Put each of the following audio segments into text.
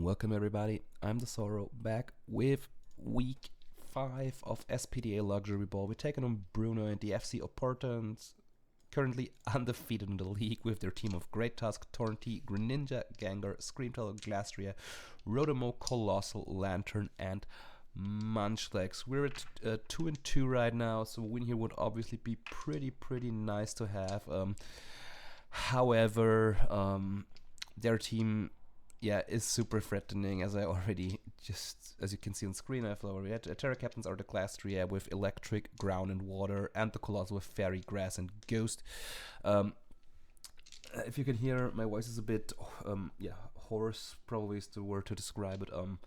Welcome everybody, I'm the Sorrow, back with week 5 of SPDA Luxuryball. We're taking on Bruno and the FC Oportons, currently undefeated in the league with their team of Great Tusk, Torrenti, Greninja, Gengar, Screamtail, Glastrier, Rotomo, Colossal, Lantern, and Munchlax. We're at 2-2 right now, so a win here would obviously be pretty nice to have. However, their team is super threatening, as you can see on screen. I've already had Terra Captains are the Glastrier with Electric, Ground, and Water, and the Colossal with Fairy, Grass, and Ghost. If you can hear, my voice is a bit, hoarse, probably is the word to describe it. I'm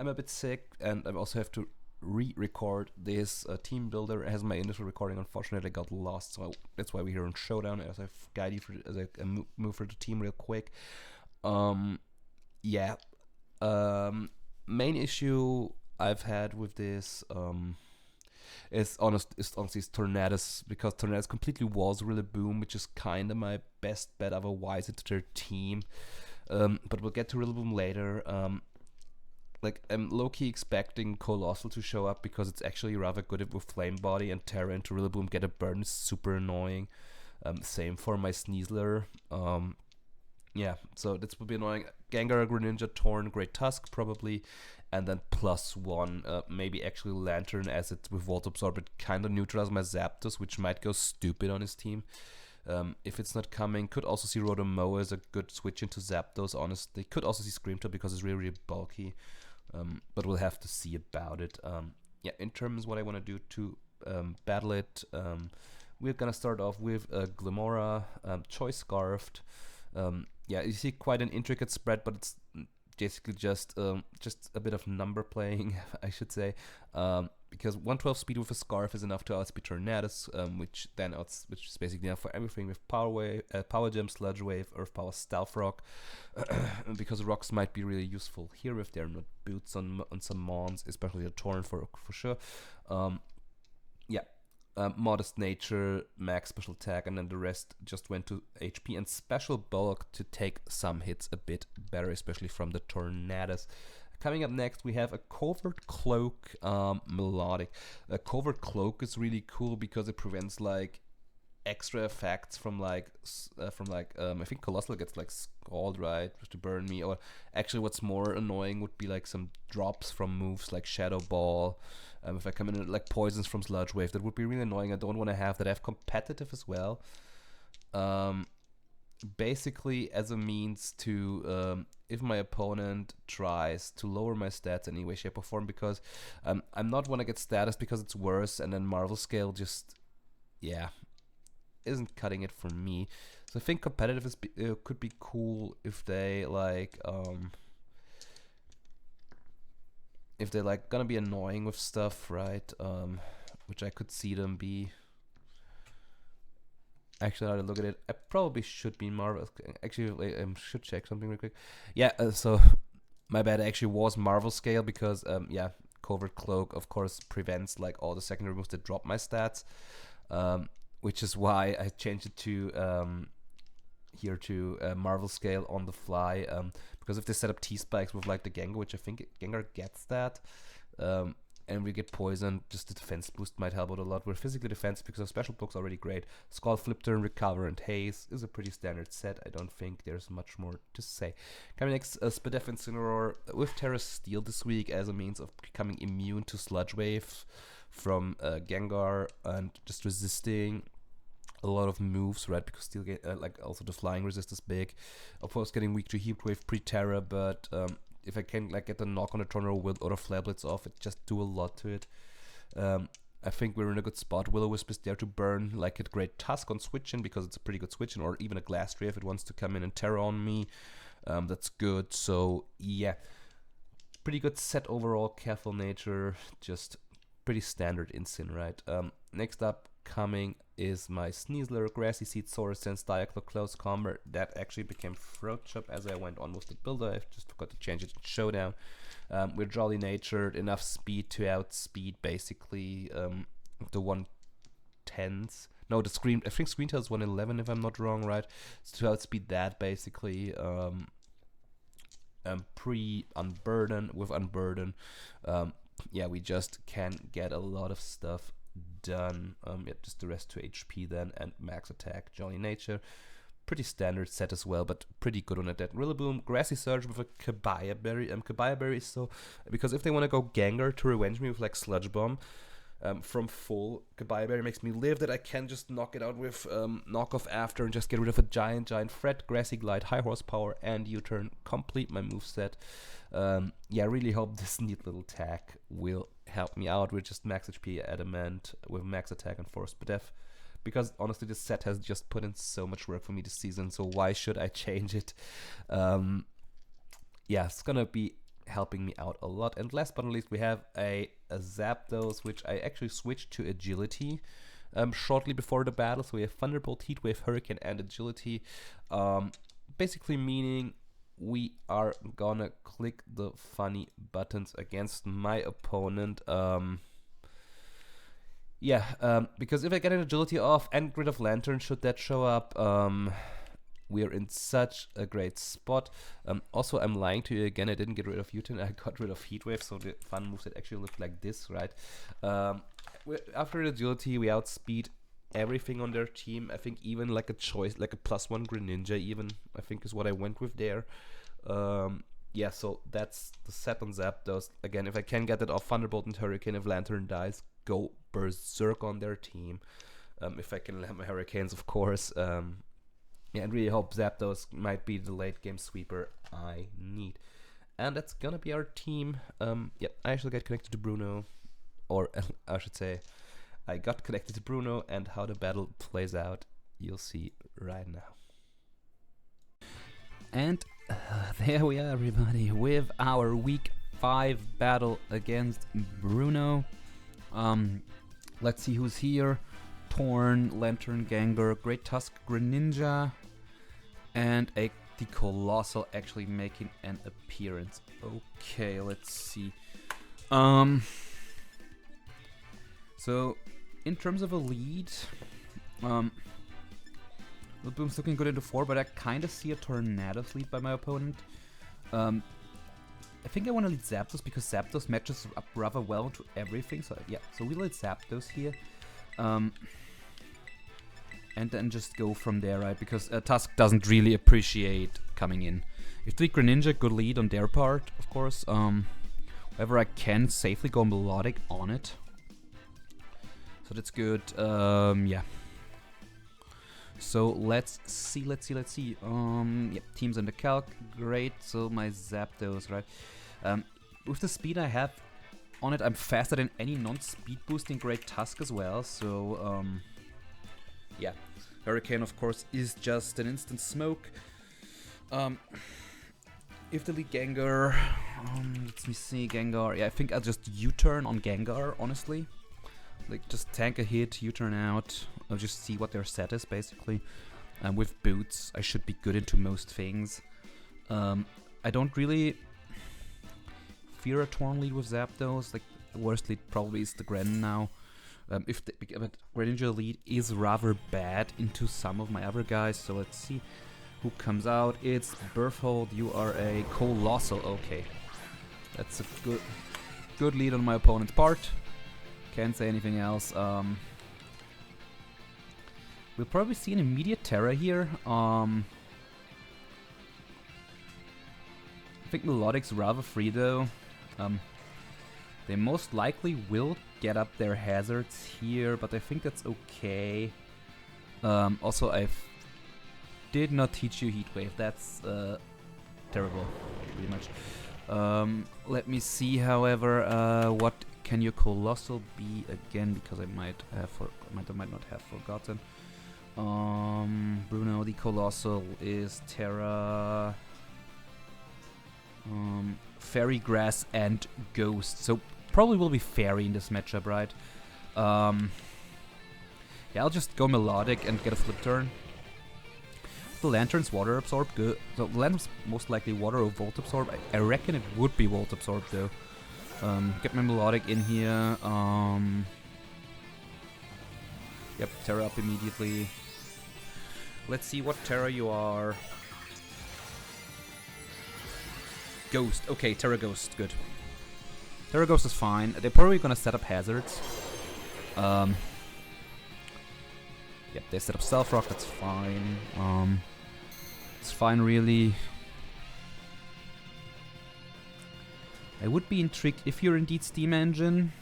a bit sick, and I also have to re-record this team builder. As my initial recording unfortunately got lost, so that's why we're here on Showdown, as I guide you through, as I move through the team real quick. Main issue I've had with this is honestly Tornadus, because Tornadus completely walls Rillaboom, which is kind of my best bet otherwise into their team. But we'll get to Rillaboom later. I'm low-key expecting Colossal to show up because it's actually rather good with Flame Body, and Terra into Rillaboom get a burn is super annoying. Same for my Sneasler. So this will be annoying. Gengar, Greninja, Torn, Great Tusk probably, and then +1, maybe actually Lantern, as it with Volt Absorb it kind of neutralizes my Zapdos, which might go stupid on his team. If it's not coming, could also see Rotomo as a good switch into Zapdos, honestly. Could also see Screamtail because it's really bulky, but we'll have to see about it. In terms of what I want to do to battle it, we're gonna start off with Glimmora, Choice Scarfed. You see quite an intricate spread, but it's basically just a bit of number playing, I should say, because 112 speed with a Scarf is enough to outspeed Tornadus, which is basically enough for everything with Power Wave, Power Gem, Sludge Wave, Earth Power, Stealth Rock, because rocks might be really useful here if they're not boots on some mons, especially a Torn for sure. Modest Nature, max special attack, and then the rest just went to HP and special bulk to take some hits a bit better, especially from the Tornadus. Coming up next, we have a Covert Cloak Melodic. A Covert Cloak is really cool because it prevents extra effects from I think Colossal gets Scald, right, to burn me, or actually what's more annoying would be some drops from moves like Shadow Ball. If I come in poisons from Sludge Wave, that would be really annoying. I don't want to have that. I have competitive as well. Basically as a means to, if my opponent tries to lower my stats in any way, shape, or form, because I'm not want to get status because it's worse, and then Marvel Scale just, isn't cutting it for me. So I think competitive is could be cool if they gonna be annoying with stuff, right? Which I could see them be. Actually, now to look at it, I probably should be Marvel. Actually, I should check something real quick. So my bad, actually was Marvel Scale, because Covert Cloak of course prevents all the secondary moves that drop my stats, which is why I changed it to here to Marvel Scale on the fly, because if they set up T-Spikes with the Gengar, which I think Gengar gets that, and we get poisoned, just the defense boost might help out a lot. We're physically defensive because our special block's already great. Skull, Flip Turn, Recover, and Haze is a pretty standard set. I don't think there's much more to say. Coming next, Spadef Incineroar with Terra Steel this week as a means of becoming immune to Sludge Wave from Gengar and just resisting a lot of moves, right? Because Steel get also the flying resist is big. Of course, getting weak to Heat Wave pre-Terra, but if I can get the knock on the Tornado with other Flare Blitz off, it just do a lot to it. I think we're in a good spot. Will-O-Wisp is there to burn a Great Tusk on switching, because it's a pretty good switching, or even a Glastrier if it wants to come in and Terra on me. That's good. So pretty good set overall. Careful Nature, just pretty standard Incin, right? Next up coming is my Sneasler, Grassy Seed, Saurus Sense, Dialcloak, Close Combat. That actually became Throat Chop as I went on with the builder. I just forgot to change it to Showdown. We're Jolly Natured, enough speed to outspeed basically the 110s. No, I think Screamtail is 111 if I'm not wrong, right? So to outspeed that basically. pre-Unburden. With Unburden, yeah, we just can get a lot of stuff done. Yeah, just the rest to HP then, and max attack, Jolly Nature. Pretty standard set as well, but pretty good on it. That Rillaboom, Grassy Surge with a Kabaya Berry. Kabaya Berry is so, because if they want to go Gengar to revenge me with like Sludge Bomb, from full, Kabaya Berry makes me live that I can just knock it out with knockoff after and just get rid of a giant threat. Grassy Glide, high horsepower, and U-turn, complete my moveset. Yeah, I really hope this neat little tag will help me out with just max HP Adamant with max attack and force def. Because honestly, this set has just put in so much work for me this season, so why should I change it? Yeah, it's gonna be helping me out a lot. And last but not least, we have a Zapdos, which I actually switched to Agility shortly before the battle. So we have Thunderbolt, Heatwave, Hurricane, and Agility. Basically meaning we are gonna click the funny buttons against my opponent. Yeah, because if I get an Agility off and Grid of Lantern, should that show up, we are in such a great spot. Also, I'm lying to you again, I didn't get rid of U-turn, I got rid of Heatwave, so the fun moves that actually look like this, right? After Agility, we outspeed everything on their team. I think even like a choice, like a +1 Greninja even, I think is what I went with there. Yeah, so that's the set on Zapdos. Again, if I can get it off Thunderbolt and Hurricane, if Lantern dies, go berserk on their team. If I can land my Hurricanes, of course. Yeah, and really hope Zapdos might be the late game sweeper I need. And that's gonna be our team. Yeah, I actually got connected to Bruno, or I should say, I got connected to Bruno, and how the battle plays out, you'll see right now. And there we are, everybody, with our week 5 battle against Bruno. Let's see who's here. Torn, Lantern, Gengar, Great Tusk, Greninja, and the Colossal actually making an appearance. Okay, let's see. So, in terms of a lead, Boom's looking good into 4, but I kind of see a Tornadus lead by my opponent. I think I want to lead Zapdos because Zapdos matches up rather well to everything. So yeah, so we lead Zapdos here. And then just go from there, right? Because Tusk doesn't really appreciate coming in. If the Greninja, good lead on their part, of course. However, I can safely go Melodic on it. So that's good. Yeah. So let's see. Yep, teams in the calc, great. So my Zapdos, right? With the speed I have on it, I'm faster than any non-speed boosting Great Tusk as well. So yeah, Hurricane of course is just an instant smoke. If the lead Gengar, let me see Gengar. Yeah, I think I'll just U-turn on Gengar, honestly. Like, just tank a hit, U-turn out. I'll just see what their set is, basically. With Boots, I should be good into most things. I don't really fear a Torn lead with Zapdos. Like, the worst lead probably is the Gren now. But Greninja lead is rather bad into some of my other guys, so let's see who comes out. It's Berthold, you are a Colossal. Okay, that's a good lead on my opponent's part. Can't say anything else. We'll probably see an immediate Terra here. I think Melodic's rather free though. They most likely will get up their hazards here, but I think that's okay. Also, I did not teach you Heat Wave. That's terrible, pretty much. Let me see, however, what can your Colossal be again? Because I might not have forgotten. Bruno, the Colossal is Terra, Fairy, Grass, and Ghost. So probably will be Fairy in this matchup, right? Yeah, I'll just go Melodic and get a flip turn. The Lantern's Water Absorb, good. So the Lantern's most likely Water or Volt Absorb. I reckon it would be Volt Absorb though. Get my Melodic in here. Yep, Terra up immediately. Let's see what Terra you are. Ghost. Okay, Terra Ghost. Good. Terra Ghost is fine. They're probably gonna set up hazards. Yep, they set up Stealth Rock. That's fine. It's fine, really. I would be intrigued if you're indeed Steam Engine.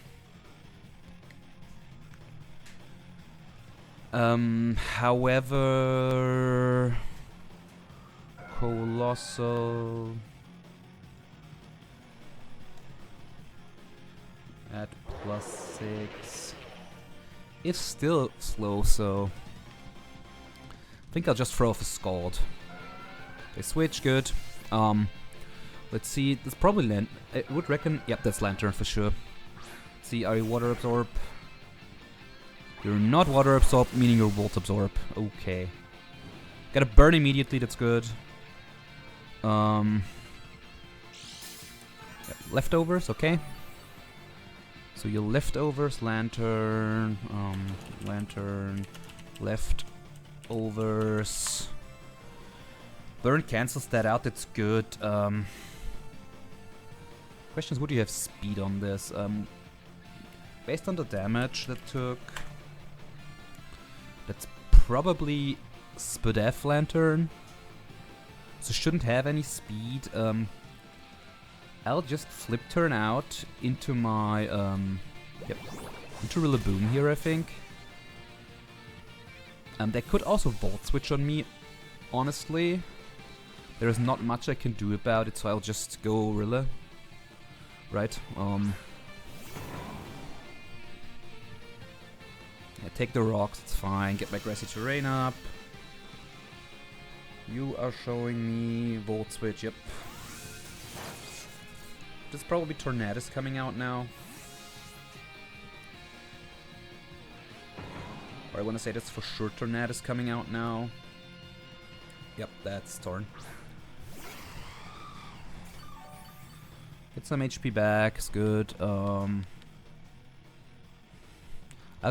However, Colossal at +6 is still slow, so I think I'll just throw off a Scald. They switch, good. Let's see, that's probably I would reckon, yep, that's Lantern for sure. Let's see, are you Water Absorb? You're not Water Absorb, meaning you're Volt Absorb. Okay. Gotta burn immediately, that's good. Yep, leftovers, okay. So your leftovers, Lantern, Lantern, leftovers. Burn cancels that out, that's good. Questions, would you have speed on this? Based on the damage that took, that's probably SPDA Lantern. So shouldn't have any speed. I'll just flip turn out into my yep, into Rillaboom here, I think. They could also Volt Switch on me. Honestly, there is not much I can do about it, so I'll just go Rilla. Right. Yeah, take the rocks, it's fine. Get my Grassy Terrain up. You are showing me Volt Switch, yep. There's probably Tornadus coming out now. Or I want to say that's for sure Tornadus coming out now. Yep, that's Torn. Get some HP back, it's good. I'll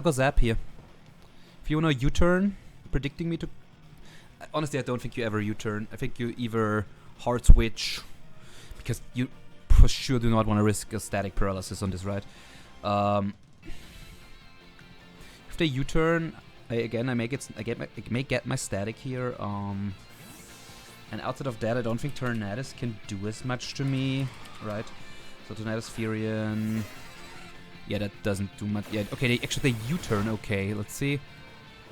go Zap here. If you wanna U-turn, predicting me to... Honestly, I don't think you ever U-turn. I think you either hard switch, because you for sure do not want to risk a static paralysis on this ride. If they U-turn, I may get my static here. And outside of that, I don't think Tornadus can do as much to me, right? So Tornadus Furion, yeah, that doesn't do much. Yeah, okay, they U-turn. Okay, let's see.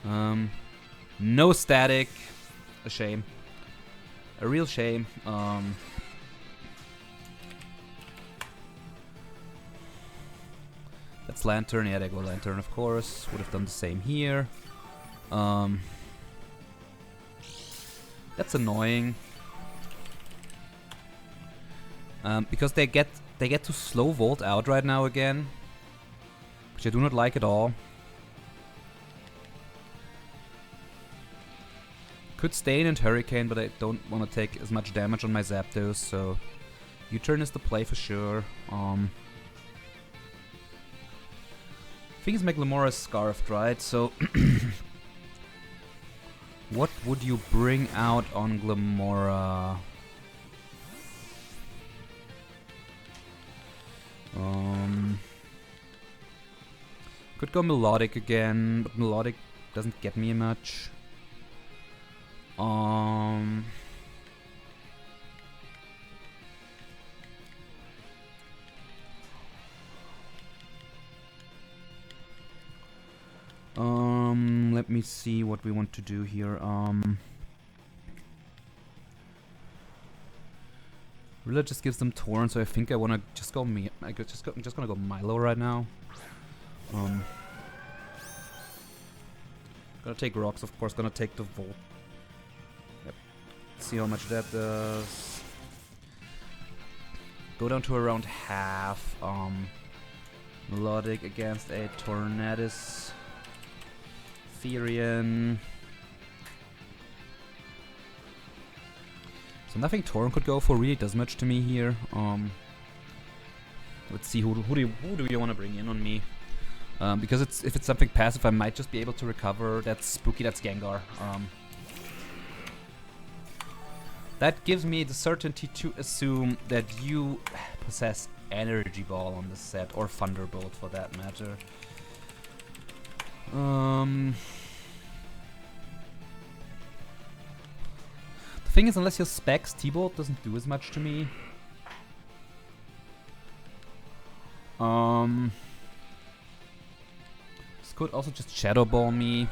No static, a shame, a real shame. That's Lantern. Yeah, they go Lantern, of course. Would have done the same here. That's annoying. Because they get to slow Volt out right now again, which I do not like at all. Could Stain and Hurricane, but I don't want to take as much damage on my Zapdos, so U-turn is the play for sure. I think it's Mewmore is Scarfed, right? So what would you bring out on Glamora? Could go Melodic again, but Melodic doesn't get me much. Let me see what we want to do here. Rilla just gives them Torn, so I think I wanna just go I'm just gonna go Milo right now. Gonna take rocks, of course. Gonna take the Volt. Yep. See how much that does. Go down to around half. Melodic against a Tornadus. Furion. So nothing Torn could go for really does much to me here. Let's see who do you want to bring in on me? Because if it's something passive, I might just be able to recover. That's Spooky. That's Gengar. That gives me the certainty to assume that you possess Energy Ball on the set, or Thunderbolt for that matter. The thing is, unless your specs, T-Bolt doesn't do as much to me. This could also just Shadow Ball me. I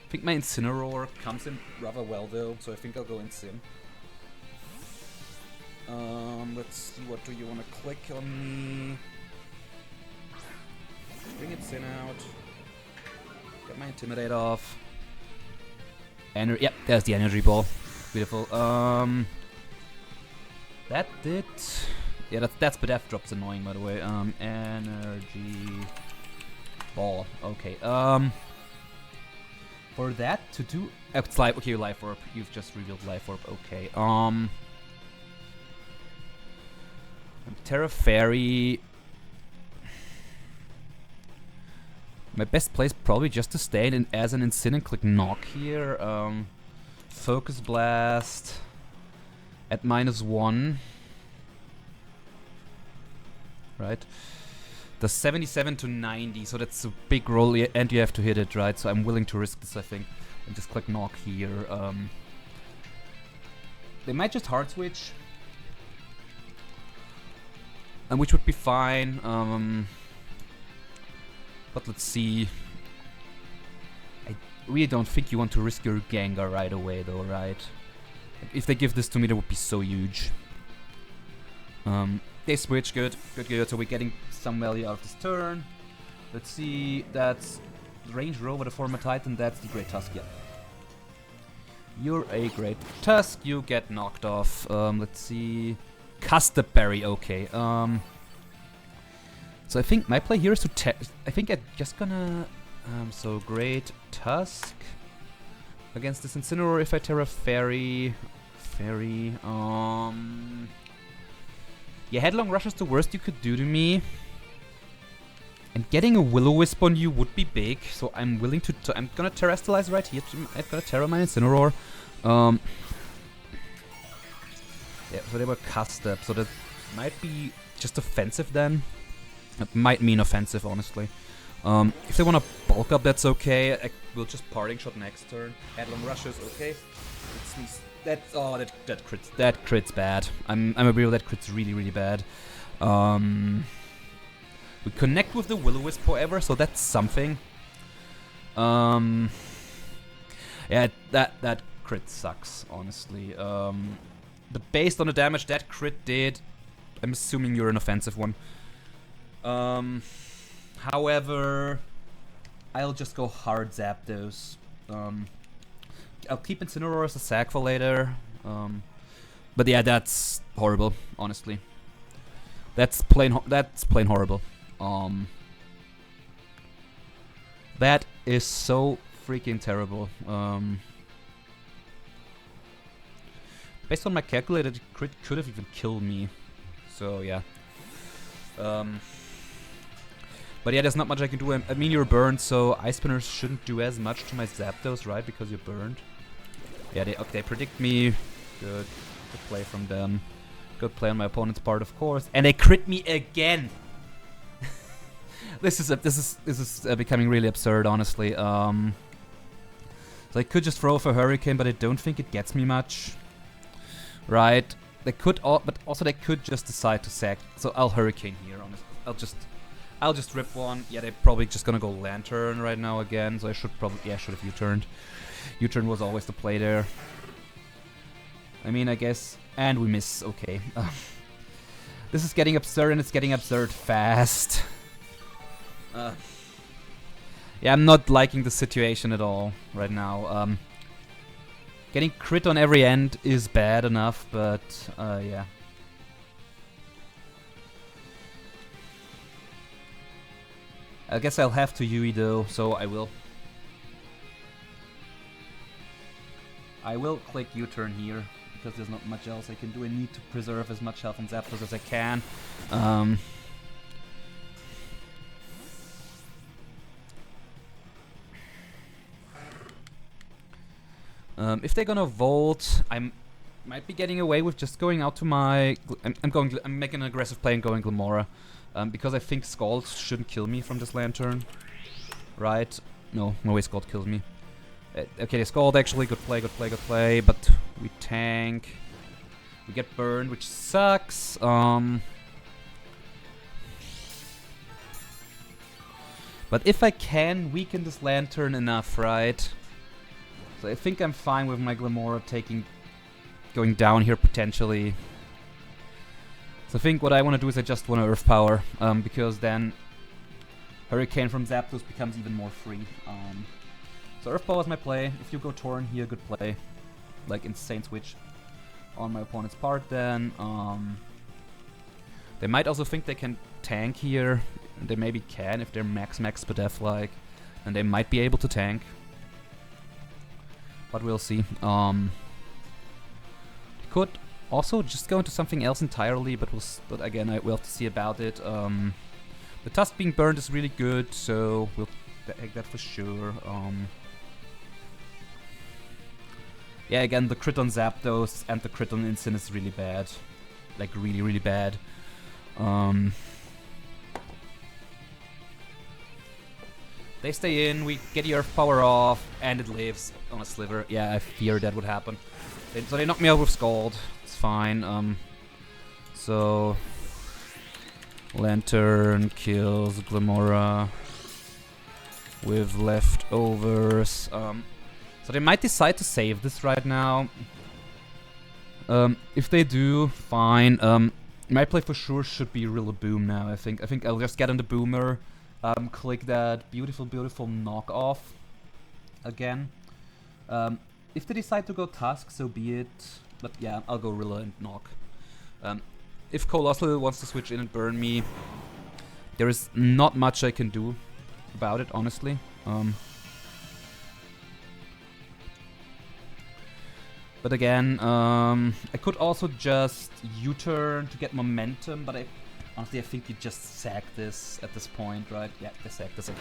think my Incineroar comes in rather well though, so I think I'll go Incin. Let's see, what do you want to click on me? Bring Incin out. Get my Intimidate off. Yep, there's the Energy Ball. Beautiful. That did... Yeah, that's the Death Drop's annoying, by the way. Energy Ball. Okay. For that to do... it's live. Okay, Life Orb. You've just revealed Life Orb. Okay. Terra Fairy... My best play is probably just to stay in as an Incin and click Knock here. Focus Blast at -1. Right? The 77 to 90, so that's a big roll, and you have to hit it, right? So I'm willing to risk this, I think, and just click Knock here. They might just hard switch, and which would be fine. But let's see. I really don't think you want to risk your Gengar right away, though, right? If they give this to me, that would be so huge. They switch, good. So we're getting some value out of this turn. Let's see, that's Range Rover, the former Titan, that's the Great Tusk, yeah. You're a Great Tusk, you get knocked off. Let's see. Custard Berry, okay. So I think my play here is to I think I'm just gonna... so Great Tusk against this Incineroar if I Terra Fairy. Yeah, Headlong Rush is the worst you could do to me. And getting a Will-O-Wisp on you would be big, so I'm willing to... I'm gonna Terrestrialize right here. I'm gonna Terra my Incineroar. Yeah, so they were cast up, so that might be just offensive then. It might mean offensive, honestly. If they want to bulk up, that's okay. I will just Parting Shot next turn. Headlong Rushes, okay. That's that crit's bad. I'm aware that crit's really bad. We connect with the Will-O-Wisp, however, so that's something. Yeah, that crit sucks, honestly. Based on the damage that crit did, I'm assuming you're an offensive one. However, I'll just go hard Zapdos. I'll keep Incineroar as a sack for later. But yeah, that's horrible, honestly. That's plain horrible. That is so freaking terrible. Based on my calculator, the crit could have even killed me. So yeah. But yeah, there's not much I can do. I mean, you're burned, so Ice Spinners shouldn't do as much to my Zapdos, right? Because you're burned. Yeah, they predict me. Good play from them. Good play on my opponent's part, of course. And they crit me again. This is becoming really absurd, honestly. So I could just throw for Hurricane, but I don't think it gets me much. Right? They could, but also they could just decide to sack. So I'll Hurricane here. Honestly, I'll just rip one. Yeah, they're probably just gonna go Lantern right now again. So I should have U-turned. U-turn was always the play there. I mean, I guess, and we miss. Okay. This is getting absurd, and it's getting absurd fast. Yeah, I'm not liking the situation at all right now. Getting crit on every end is bad enough, but yeah. I guess I'll have to Yui though, so I will. I will click U-turn here, because there's not much else I can do. I need to preserve as much health on Zapdos as I can. If they're gonna Volt, I'm Might be getting away with just going out to my... I'm making an aggressive play and going Glamora. Because I think Scald shouldn't kill me from this Lantern. Right? No way Scald kills me. Okay, Scald actually, good play, but we tank. We get burned, which sucks. But if I can weaken this Lantern enough, right? So I think I'm fine with my Glamora going down here potentially. So I think what I want to do is I just want to Earth Power, because then Hurricane from Zapdos becomes even more free. So Earth Power is my play. If you go Torn here, good play. Like insane switch on my opponent's part then. They might also think they can tank here. They maybe can if they're max SPDF like. And they might be able to tank. But we'll see. Could also just go into something else entirely, but again, we'll have to see about it. The Tusk being burned is really good, so we'll take that for sure. Yeah, again, the crit on Zapdos and the crit on Incin is really bad. Like, really, really bad. They stay in, we get the Earth Power off, and it lives on a Sliver. Yeah, I fear that would happen. So they knock me out with Scald. It's fine. So Lantern kills Glamora with leftovers. So they might decide to save this right now. If they do, fine. My play for sure should be Rillaboom now. I think I'll just get on the Boomer, click that beautiful knockoff again. If they decide to go Tusk, so be it. But yeah, I'll go Rilla and knock. If Colossal wants to switch in and burn me, there is not much I can do about it, honestly. But again, I could also just U-turn to get momentum, but honestly I think you just sack this at this point, right? Yeah, they sack this, okay.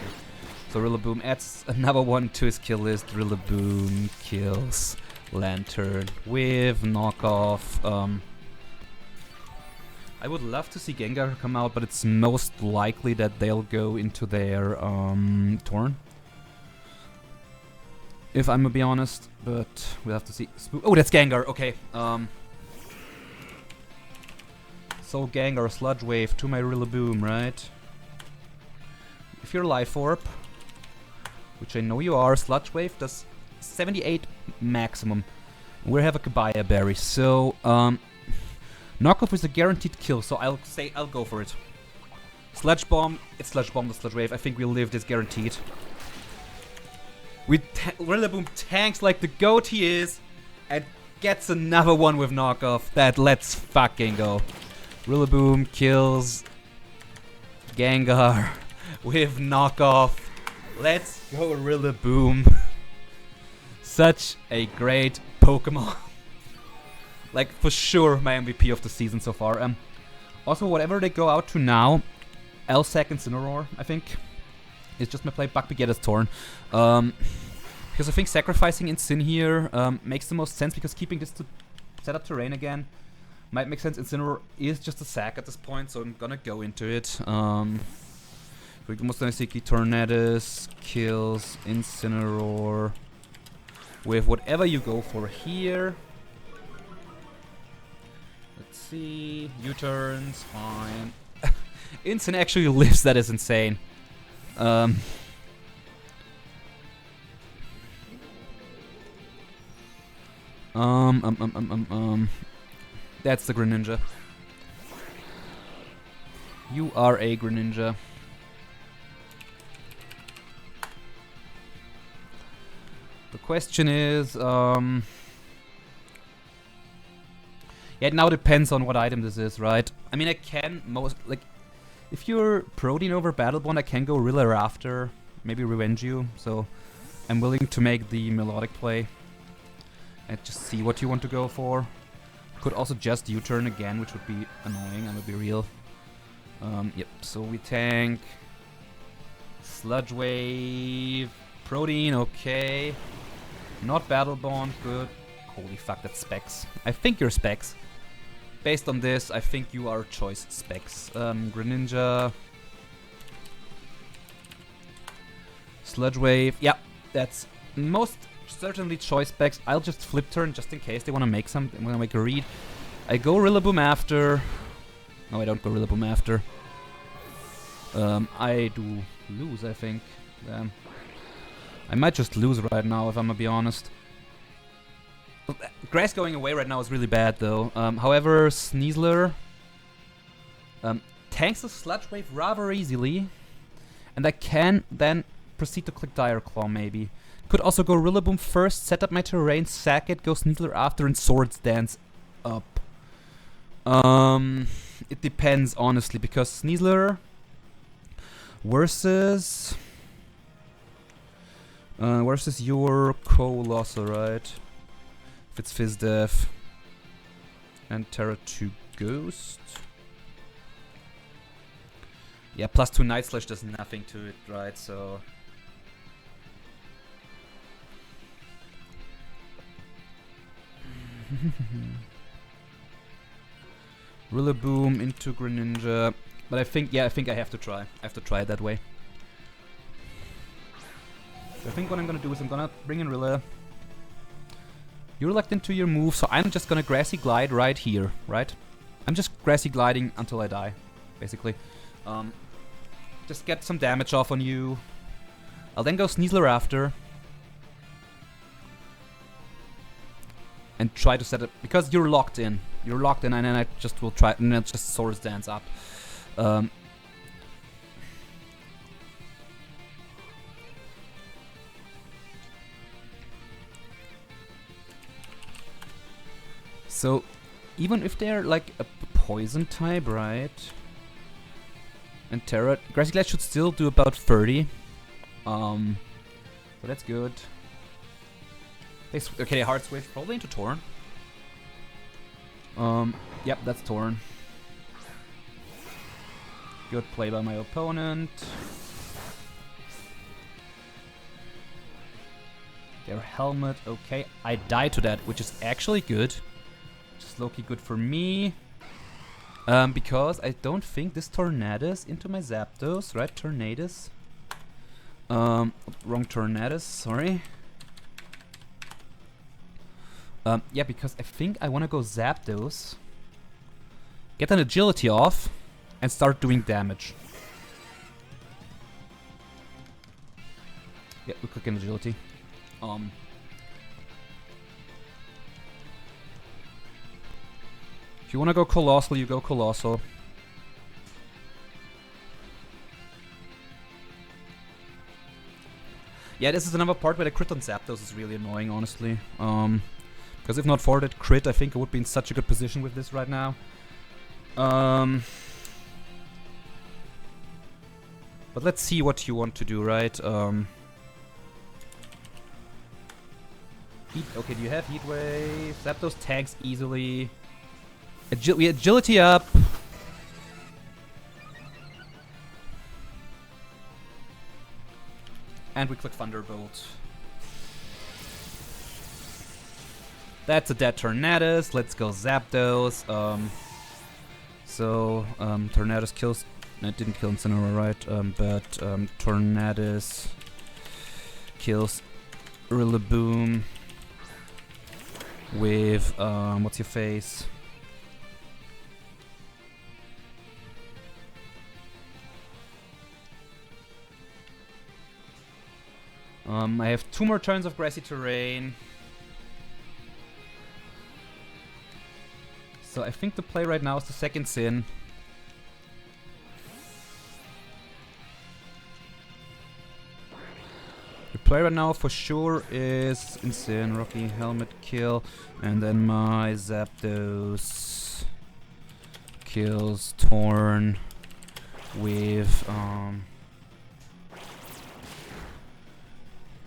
So Rillaboom adds another one to his kill list. Rillaboom kills Lantern with knockoff. I would love to see Gengar come out, but it's most likely that they'll go into their Torn. If I'm gonna be honest, but we'll have to see. Oh, that's Gengar, okay. So Gengar, Sludge Wave to my Rillaboom, right? If you're Life Orb, which I know you are, Sludge Wave does 78 maximum. We have a Kabaya Berry, so knockoff is a guaranteed kill, so I'll go for it. Sludge Bomb, it's Sludge Bomb, the Sludge Wave. I think we'll live this guaranteed. Rillaboom tanks like the goat he is and gets another one with knockoff. Let's fucking go. Rillaboom kills Gengar with knockoff. Let's go Rillaboom. Such a great Pokemon. Like, for sure, my MVP of the season so far. Also, whatever they go out to now, L-Sac Incineroar, I think, is just my play. Buckbeak is Torn. Because I think sacrificing Incin here makes the most sense, because keeping this to set up terrain again might make sense. Incineroar is just a sack at this point, so I'm gonna go into it. Mustanasiki Tornadus kills Incineroar with whatever you go for here. Let's see. U-turns, fine. Incin actually lives, that is insane. That's the Greninja. You are a Greninja. The question is, yeah, it now depends on what item this is, right? I mean, I can if you're Protein over Battle Bond, I can go Rilla after, maybe Revenge You, so I'm willing to make the melodic play and just see what you want to go for. Could also just U-turn again, which would be annoying, I'm gonna be real. Yep, so we tank. Sludge Wave. Protein, okay. Not Battle Bond, good. Holy fuck, that's Specs. I think you're Specs. Based on this, I think you are choice Specs. Greninja. Sludge Wave. Yeah, that's most certainly choice Specs. I'll just flip turn just in case they want to make something. I'm gonna make a read. I go Rillaboom after. No, I don't go Rillaboom after. I do lose, I think. I might just lose right now, if I'm gonna be honest. Grass going away right now is really bad, though. However, Sneasler tanks the Sludge Wave rather easily, and I can then proceed to click Dire Claw, maybe. Could also go Rillaboom first, set up my terrain, sack it, go Sneasler after, and Swords Dance up. It depends, honestly, because Sneasler versus your Colossal, right? If it's Fizz Def and Terra 2 Ghost. Yeah, +2 Night Slash does nothing to it, right? So Rillaboom into Greninja. But I think I have to try. I have to try it that way. So I think what I'm gonna do is I'm gonna bring in Rilla. You're locked into your move, so I'm just gonna Grassy Glide right here, right? I'm just Grassy Gliding until I die, basically. Just get some damage off on you. I'll then go Sneasler after. And try to set it, because you're locked in. You're locked in, and then I just will try, and then just Swords Dance up. So, even if they're like a poison type, right? And Terra, Grassy Glide should still do about 30. So that's good. Okay, Hard Switch, probably into Torn. Yep, that's Torn. Good play by my opponent. Their helmet, okay. I die to that, which is actually good. Just low-key good for me. Because I don't think this Tornadus into my Zapdos, right? Tornadus. Wrong Tornadus, sorry. Yeah, because I think I want to go Zapdos, get an agility off, and start doing damage. Yeah, we click an agility. If you want to go Colossal, you go Colossal. Yeah, this is another part where the crit on Zapdos is really annoying, honestly. Because if not for that crit, I think I would be in such a good position with this right now. But let's see what you want to do, right? Okay, do you have Heat Wave? Zapdos tanks easily. Agility up. And we click Thunderbolt. That's a dead Tornadus. Let's go Zapdos. Tornadus kills. No, it didn't kill Incineroar, right? But Tornadus kills Rillaboom with what's your face? I have 2 more turns of Grassy Terrain. So I think the play right now is the second Sin. The play right now for sure is Insane, Rocky Helmet kill, and then my Zapdos kills Torn with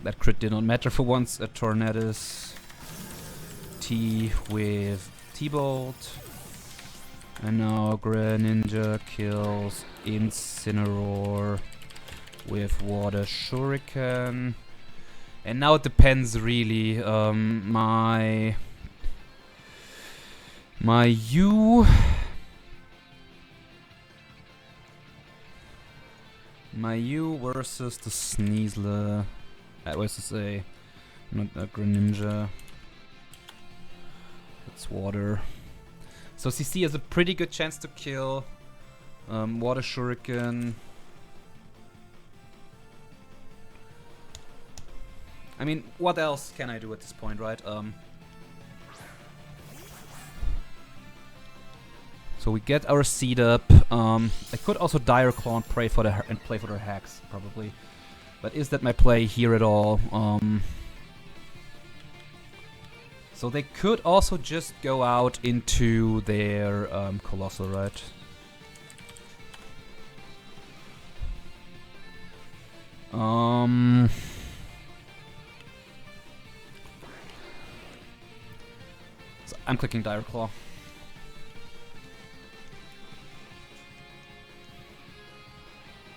that crit did not matter for once. A Tornadus T with T-Bolt. And now Greninja kills Incineroar with Water Shuriken. And now it depends really. My My U. My U versus the Sneasler. Versus a Greninja. It's water. So CC has a pretty good chance to kill. Water Shuriken. I mean, what else can I do at this point, right? So we get our seed up. I could also Dire Claw and play for their hacks, probably. But is that my play here at all? So they could also just go out into their Colossal, right? So I'm clicking Dire Claw.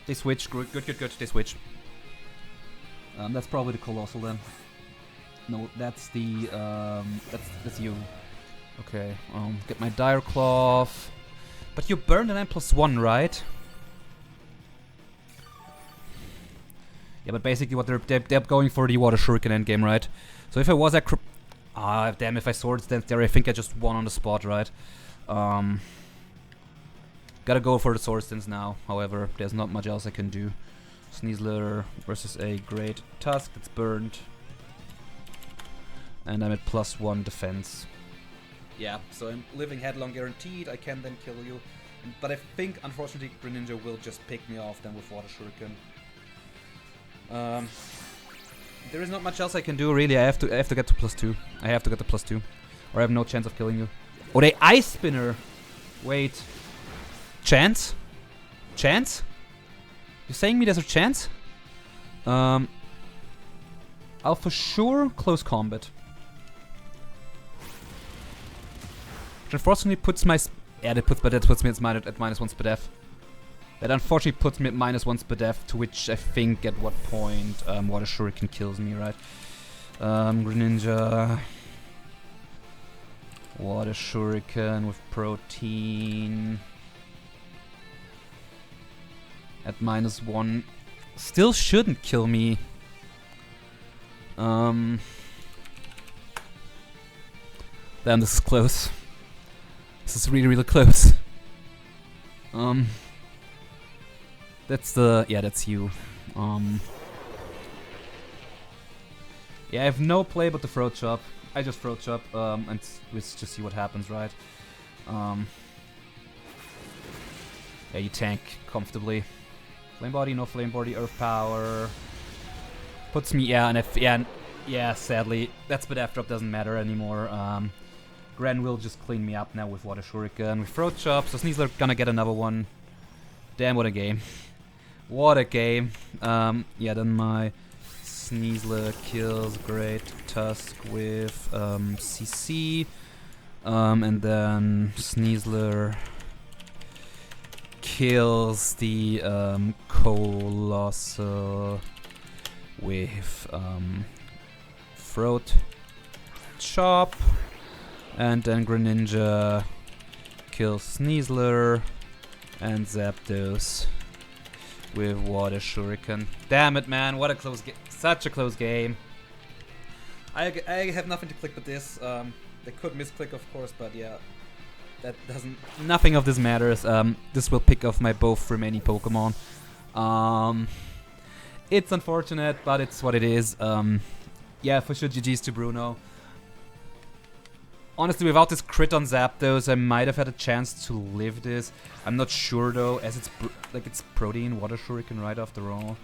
They switch. Good. They switch. That's probably the Colossal then. No, that's the that's you. Okay. Get my Dire Claw. But you burned an M+1, right? Yeah, but basically what they're going for the Water Shuriken endgame, right? So if I was at damn, if I Swords Dance there, I think I just won on the spot, right? Gotta go for the Swords Dance now. However, there's not much else I can do. Sneasler versus a Great Tusk. It's burned. And I'm at +1 defense. Yeah, so I'm living headlong guaranteed. I can then kill you. But I think, unfortunately, Greninja will just pick me off then with Water Shuriken. There is not much else I can do, really. I have to get to +2. I have to get to +2. Or I have no chance of killing you. Oh, they Ice Spinner! Wait. Chance? Chance? You're saying me there's a chance? I'll for sure close combat. Which unfortunately puts my... Yeah, that puts me at -1 SPDA. That unfortunately puts me at -1 SPDA, to which I think at what point Water Shuriken kills me, right? Greninja... Water Shuriken with Protein... At -1. Still shouldn't kill me. Damn, this is close. This is really, really close. That's the... Yeah, that's you. Yeah, I have no play but the Throat Chop. I just Throat Chop, and let's just see what happens, right? Yeah, you tank comfortably. Flame Body, no Flame Body, Earth Power. Puts me, yeah, and if, yeah, sadly, that SPDA drop doesn't matter anymore. Gren will just clean me up now with Water Shuriken. With Throat Chop, so Sneasler gonna get another one. Damn, what a game. What a game. Yeah, then my Sneasler kills Great Tusk with CC. And then Sneasler kills the Colossal with Throat Chop, and then Greninja kills Sneasler and Zapdos with Water Shuriken. Damn it, man! What a close game! Such a close game. I have nothing to click but this. They could misclick, of course, but yeah. That doesn't... Nothing of this matters. This will pick off my both remaining Pokemon. It's unfortunate, but it's what it is. Yeah, for sure, GG's to Bruno. Honestly, without this crit on Zapdos, I might have had a chance to live this. I'm not sure, though, as it's it's Protein, Water Shuriken right after all.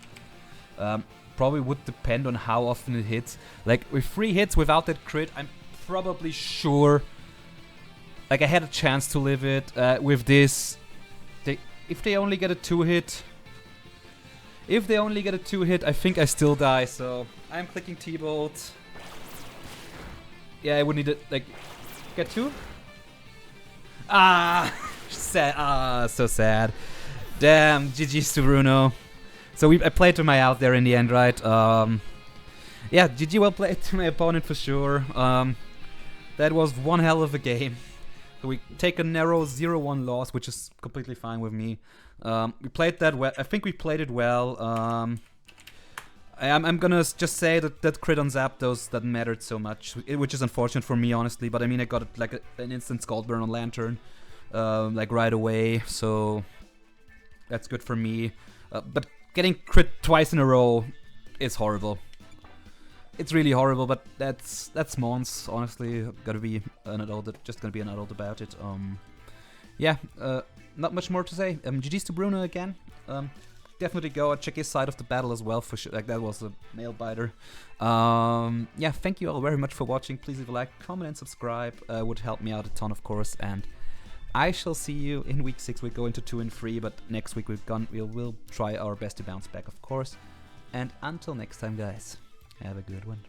Probably would depend on how often it hits. Like, with 3 hits without that crit, I'm probably sure... Like, I had a chance to live it. With this, if they only get a 2-hit... If they only get a 2-hit, I think I still die, so... I'm clicking T-Bolt. Yeah, I would need it, like... Get 2? Ah! Sad. Ah, so sad. Damn, GG's to Bruno. So I played to my out there in the end, right? Yeah, GG well played to my opponent for sure. That was one hell of a game. So we take a narrow 0-1 loss, which is completely fine with me. We played that well. I think we played it well. I'm gonna just say that crit on Zapdos that mattered so much, which is unfortunate for me, honestly. But I mean, I got like an instant Scald Burn on Lantern, like right away, so that's good for me. But getting crit twice in a row is horrible. It's really horrible, but that's Mons. Honestly, gotta be an adult. Just gonna be an adult about it. Yeah. Not much more to say. GG's to Bruno again. Definitely go check his side of the battle as well for sure. Like that was a nail biter. Yeah, thank you all very much for watching. Please leave a like, comment, and subscribe. Would help me out a ton, of course. And I shall see you in week 6. We go into 2 and 3, but next week we'll try our best to bounce back, of course. And until next time, guys, have a good one.